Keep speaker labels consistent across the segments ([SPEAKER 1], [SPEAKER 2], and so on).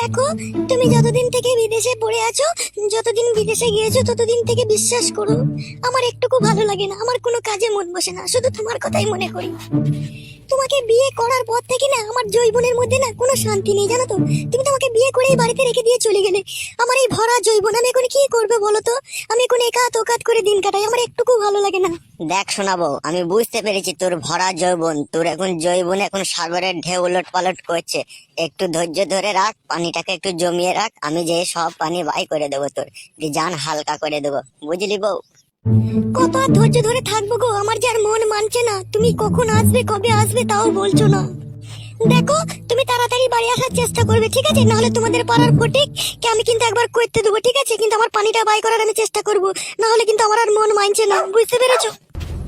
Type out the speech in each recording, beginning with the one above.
[SPEAKER 1] দেখো, তুমি যতদিন থেকে বিদেশে পড়ে আছো, যতদিন বিদেশে গিয়েছো, ততদিন থেকে বিশ্বাস করো আমার একটুকু ভালো লাগে না, আমার কোনো কাজে মন বসে না, শুধু তোমার কথাই মনে করি। তোমাকে বিয়ে করার পর থেকে না আমার জৈবনের মধ্যে না কোনো শান্তি নেই, জানো তো। তুমি তো আমাকে বিয়ে করে এই বাড়িতে রেখে দিয়ে চলে গেলে। আমার এই ভরা জৈবন আমি এখন কি করবে বলো তো? আমি এখন একাত ওকাত করে দিন কাটাই, আমার একটুকু ভালো লাগে না।
[SPEAKER 2] দেখ শোনাবো, আমি বুঝতে পেরেছি তোর ভরা যৌবন, তোর এখন যৌবন এখন সাগরের ঢেউ উলট পালট করছে। একটু ধৈর্য ধরে রাখ, পানিটাকে একটু জমিয়ে রাখ, আমি যে সব পানি বাই করে দেবো, তোর জান হালকা করে দেবো, বুঝলি বউ?
[SPEAKER 1] কত আর ধৈর্য ধরে থাকবো গো, আমার যে আর মন মানছে না। তুমি কখন আসবে, কবে আসবে তাও বলছো না। দেখো, তুমি তাড়াতাড়ি বাড়ি আসার চেষ্টা করবে, ঠিক আছে? নাহলে তোমাদের পাড়ার ফটিক কে আমি কিন্তু একবার করতে দেবো, ঠিক আছে? কিন্তু আমার পানিটা বাই করার আমি চেষ্টা করবো, নাহলে কিন্তু আমার আর মন মানছে না, বুঝতে পেরেছো?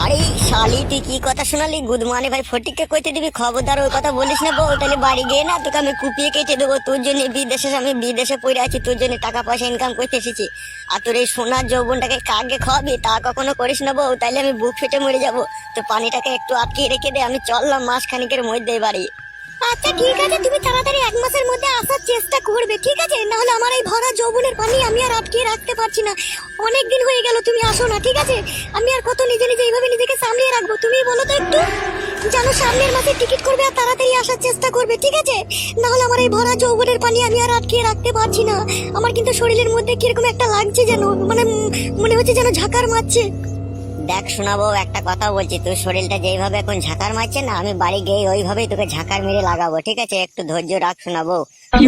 [SPEAKER 2] আরে শালি, তুই কি কথা শোনালি? গুদমানি ভাই ফটিককে কইতে দিবি? খবরদার ওই কথা বলিস না বউ, তাহলে বাড়ি গিয়ে না তোকে আমি কুপিয়ে কেটে দেবো। তোর জন্য বিদেশে, আমি বিদেশে পড়ে আছি, তোর জন্য টাকা পয়সা ইনকাম করতে এসেছি। আর তোর এই সোনার যৌবনটাকে কাকে খাওয়াবি তা কখনো করিস না বউ, তাইলে আমি বুক ফেটে মরে যাবো। তো পানিটাকে একটু আটকে রেখে দে, আমি চললাম মাসখানিকের মধ্যে বাড়ি।
[SPEAKER 1] আচ্ছা ঠিক আছে, তুমি তাড়াতাড়ি 1 মাসের মধ্যে আসার চেষ্টা করবে, ঠিক আছে? নাহলে আমার এই ভরা যৌবনের পানি আমি আর আটকে রাখতে পারছি না। অনেক দিন হয়ে গেল তুমি আসো না, ঠিক আছে? আমি আর কত নিজে নিজে এইভাবে নিজেকে সামলিয়ে রাখবো, তুমি বলো তো একটু। জানো, সামনের মাসে টিকিট করবে আর তাড়াতাড়ি আসার চেষ্টা করবে, ঠিক আছে? নাহলে আমার এই ভরা যৌবনের পানি আমি আর আটকে রাখতে পারছি না। আমার কিন্তু শরীরের মধ্যে কিরকম একটা লাগছে, যেন মানে মনে হচ্ছে যেন ঝাঁকার মারছে।
[SPEAKER 2] দেখ শোনাবো, একটা কথা বলছি, তোর শরীরটা যেইভাবে এখন ঝাঁকার মারছে না, আমি বাড়ি গিয়ে ওইভাবেই তোকে ঝাঁকার মেরে লাগাবো, ঠিক আছে? একটু ধৈর্য রাখ শোনাবো,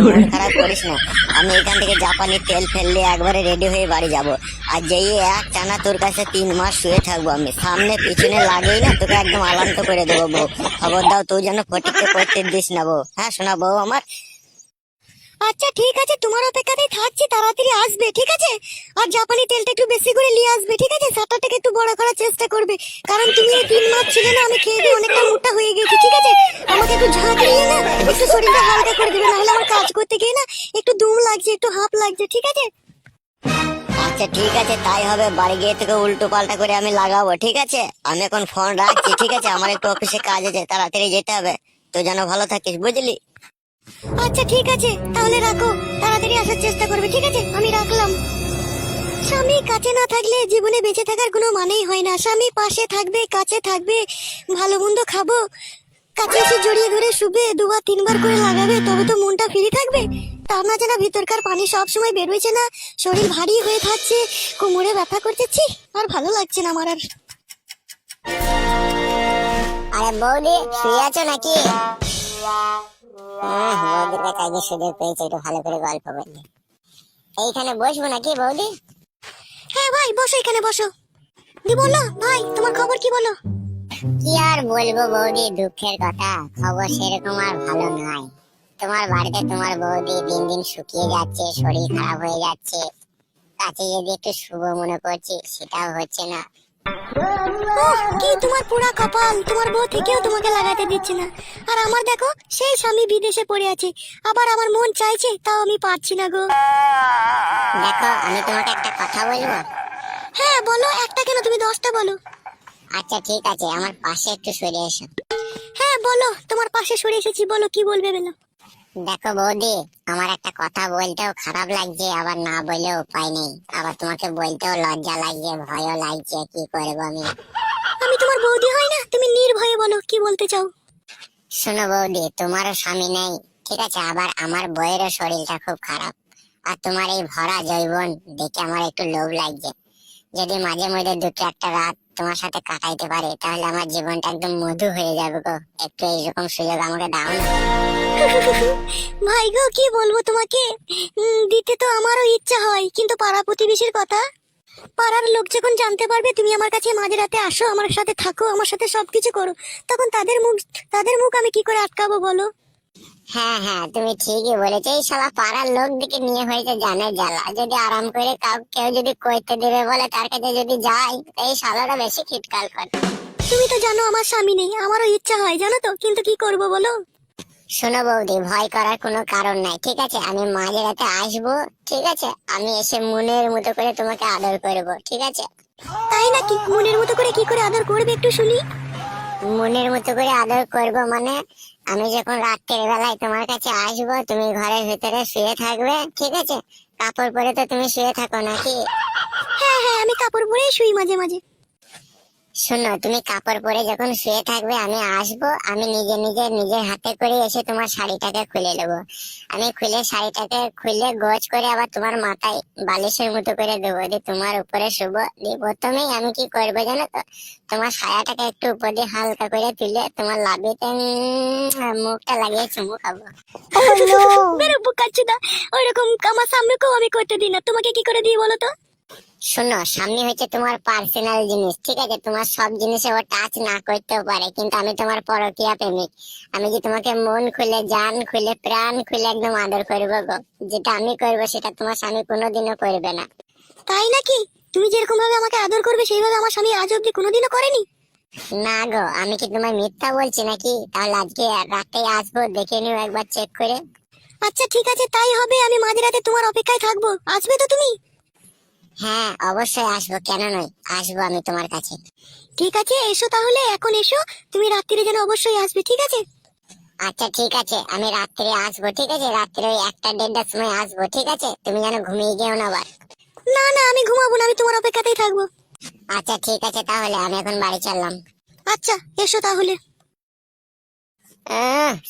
[SPEAKER 2] মন খারাপ করিস না। আমি এখান থেকে জাপানি তেল ফেললে একবারে রেডি হয়ে বাড়ি যাব। আর যেই এক টানা তোর কাছে 3 মাস শুয়ে থাকবো, আমি সামনে পিছনে লাগেই না তোকে একদম আলান্ত করে দেবো বউ। খবর দাও, তুই যেন ফটিককে করতে দিস না বউ। হ্যাঁ শোনাবো আমার।
[SPEAKER 1] আচ্ছা ঠিক আছে, তোমার অপেক্ষাতেই থাকছি, তাড়াতাড়ি আসবে, ঠিক আছে? আর জাপানি তেলটা একটু বেশি করে নিয়ে আসবে, ঠিক আছে? সাটাটাকে একটু বড় করার চেষ্টা করবে, কারণ তুমি এই 3 মাস ছিলে না, আমি খেয়ে দিয়ে অনেকটা মোটা হয়ে গেছি, ঠিক আছে? আমাকে একটু ঝাঁক দিয়ে না একটু শরীরটা হালকা করে দেবে, নাহলে আমার কাজ করতে গিয়ে না একটু দুম লাগছে, একটু হাঁপ লাগছে, ঠিক আছে?
[SPEAKER 2] আচ্ছা ঠিক আছে, তাই হবে। বাড়ি গিয়ে তোকে উল্টো পাল্টা করে আমি লাগাবো, ঠিক আছে? আমি এখন ফোন রাখছি, ঠিক আছে? আমার একটু অফিসে কাজ আছে, তাড়াতাড়ি যেতে হবে। তো যেন ভালো থাকিস, বুঝলি?
[SPEAKER 1] আচ্ছা ঠিক আছে, তাহলে রাখো, তাড়াতাড়ি আসার চেষ্টা করবে, ঠিক আছে? আমি রাখলাম। স্বামী কাছে না থাকলে জীবনে বেঁচে থাকার কোনো মানেই হয় না। স্বামী পাশে থাকবে, কাছে থাকবে, ভালো মন্দ খাবো, কাছে এসে জড়িয়ে ধরে শুবে, 2-3 বার করে লাগাবে, তবে তো মনটা ফ্রি থাকবে। তা না, যেন ভিতরকার পানি সব সময় বেরোচ্ছে না, শরীর ভারী হয়ে থাকছে, কোমরে ব্যথা করছে, ছি, আর ভালো লাগছে না আমার আর।
[SPEAKER 2] আরে বৌদি, শুয়ে আছো নাকি? বৌদির কাছে আগে সুযোগ পেয়েছে, একটু ভালো করে গল্প বললি। এইখানে বসবো নাকি বৌদি?
[SPEAKER 1] হ্যাঁ ভাই, বসো, এখানে বসো। দি বলো ভাই, তোমার খবর কি বলো?
[SPEAKER 2] কি আর বলবো বৌদি, দুঃখের কথা, খবর সেরকম আর ভালো নয়। তোমার বাড়িতে তোমার বৌদি দিন দিন শুকিয়ে যাচ্ছে, শরীর খারাপ হয়ে যাচ্ছে। কাছে যদি একটু শুভ মনে করছি, সেটাও হচ্ছে না।
[SPEAKER 1] কি তোমার পুরা কপাল, তোমার বউ থেকেও তোমাকে লাগাতে দিচ্ছে না। আর আমার দেখো, সেই স্বামী বিদেশে পড়ে আছে, আবার আমার মন চাইছে, তাও আমি পারছি না গো।
[SPEAKER 2] দেখো, আমি তোমাকে একটা কথা বলবো।
[SPEAKER 1] হ্যাঁ বলো, একটা কেন, তুমি 10টা বলো।
[SPEAKER 2] আচ্ছা ঠিক আছে, আমার পাশে একটু সরে এসো।
[SPEAKER 1] হ্যাঁ বলো, তোমার পাশে সরে এসেছি, বলো কি বলবে বলো।
[SPEAKER 2] দেখো বৌদি, আমার একটা কথা বলতেও খারাপ লাগছে, আবার না বলেও উপায় নেই, আবার তোমাকে বলতেও লজ্জা লাগছে, ভয়ও লাগছে, কি করবো আমি।
[SPEAKER 1] আমি তোমার বৌদি হয় না, তুমি নির্ভয়ে বলো কি বলতে চাও।
[SPEAKER 2] শোনো বৌদি, তোমারও স্বামী নেই, ঠিক আছে? আবার আমার বউয়েরও শরীরটা খুব খারাপ। আর তোমার এই ভরা যৌবন দেখে আমার একটু লোভ লাগছে। যদি মাঝে মধ্যে দুটো একটা রাত তোমার সাথে কাটাইতে পারে, তাহলে আমার জীবনটা একদম মধু হয়ে যাবে গো। একটু এইরকম সুযোগ আমাকে দাও না।
[SPEAKER 1] ভাই গো, কি বলবো তোমাকে, দিতে তো আমারও ইচ্ছা হয়, কিন্তু পাড়া প্রতিবেশীর কথা, পাড়ার লোক যখন জানতে পারবে তুমি আমার কাছে মাঝরাতে আসো, আমার সাথে থাকো, আমার সাথে সবকিছু করো, তখন তাদের মুখ আমি কি করে আটকাবো বলো?
[SPEAKER 2] হ্যাঁ হ্যাঁ, তুমি ঠিকই বলেছো। এই শালা পাড়ার লোক দিকে নিয়ে হয়েছে জানে জ্বালা। যদি আরাম করে কেউ যদি কইতে দেবে বলে, তার কাছে যদি যাই, এই শালাটা বেশি খিটকাল করে।
[SPEAKER 1] তুমি তো জানো আমার স্বামী নেই, আমারও ইচ্ছা হয় জানো তো, কিন্তু কি করব বলো?
[SPEAKER 2] শোনো বৌদি, ভয় করার কোনো কারণ নাই, ঠিক আছে? আমি মাঝরাতে আসবো, ঠিক আছে? আমি এসে মনের মতো করে তোমাকে আদর করবো, ঠিক আছে?
[SPEAKER 1] তাই নাকি? মনের মতো করে কি করে আদর করবে একটু শুনি।
[SPEAKER 2] মনের মতো করে আদর করবো মানে,
[SPEAKER 3] আমি যখন রাত্রের বেলায় তোমার কাছে আসবো তুমি ঘরের ভিতরে শুয়ে থাকবে, ঠিক আছে? কাপড় পরে তো তুমি শুয়ে থাকো নাকি?
[SPEAKER 1] হ্যাঁ হ্যাঁ, আমি কাপড় পরেই শুই মাঝে মাঝে।
[SPEAKER 3] শোনো, তুমি কাপড় পরে যখন শুয়ে থাকবে আমি আসবো, আমি নিজের হাতে করে এসে তোমার শাড়িটাকে খুলে নেবো। আমি খুলে শাড়িটাকে খুলে গোছ করে আবার তোমার মাথায় বালিশের মতো করে দেবো, দিয়ে তোমার উপরে শুবো। দিয়ে প্রথমেই আমি কি করবো জানো তো, তোমার সায়াটাকে একটু উপর দিয়ে হালকা করে তুলে তোমার লাভিতে মুখটা লাগিয়ে চুমু খাবো।
[SPEAKER 1] বেরো বোকাচ্চোদা, ওইরকম আমার সামনে কেউ আমি করতে দিই না। তোমাকে কি করে দিই বলো তো?
[SPEAKER 3] শোনো, সামনে হচ্ছে তোমার পার্সোনাল জিনিস, ঠিক আছে? তোমার সব জিনিসে ও টাচ না করতেও পারে, কিন্তু আমি তোমার পরকীয়া প্রেমিক। আমি যে তোমাকে মন খুলে, জান খুলে, প্রাণ খুলে একদম আদর করবো গো। যেটা আমি করবো সেটা তোমার স্বামী কোনোদিনও করবে না।
[SPEAKER 1] তাই নাকি? তুমি যেরকম ভাবে আমাকে আদর করবে সেইভাবে আমার স্বামী আজ অব্দি কোনোদিনও করেনি।
[SPEAKER 3] না গো, আমি কি তোমার মিথ্যা বলছি নাকি? তাহলে আজকে রাতে আসবো, দেখে নিও একবার চেক করে।
[SPEAKER 1] আচ্ছা ঠিক আছে, তাই হবে। আমি মাঝরাতে তোমার অপেক্ষায় থাকবো, আসবে তো তুমি?
[SPEAKER 3] হ্যাঁ অবশ্যই আসবো, কেন নয়, আসবো আমি তোমার কাছে।
[SPEAKER 1] ঠিক আছে, এসো তাহলে, এখন এসো। তুমি রাত্রিরে যেন অবশ্যই আসবে, ঠিক আছে?
[SPEAKER 3] আচ্ছা ঠিক আছে, আমি রাত্রে আসবো, ঠিক আছে? রাত্রে ওই 1টা-1:30টার সময় আসবো, ঠিক আছে? তুমি যেন ঘুমিয়ে গেও না আবার।
[SPEAKER 1] না না, আমি ঘুমাবো না, আমি তোমার অপেক্ষাতেই থাকবো।
[SPEAKER 3] আচ্ছা ঠিক আছে, তাহলে আমি এখন বাড়ি চললাম।
[SPEAKER 1] আচ্ছা এসো তাহলে।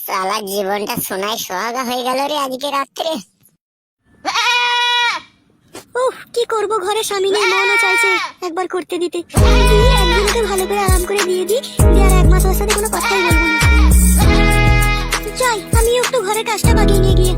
[SPEAKER 3] সালা জীবনটা সোনায় সোহাগা হয়ে গেল রে আজকে রাত্রে।
[SPEAKER 1] উফ, কি করব, ঘরে স্বামী নেই, মনও চাইছে একবার করতে দিতে। দিয়ে একদিনকে ভালো করে আরাম করে দিয়ে দিই, দিয়ে আর 1 মাস ওর সাথে কোনো কথাই বলবো না। যাই, আমিও একটু ঘরের কাজটা বাগিয়ে নিয়ে গিয়ে।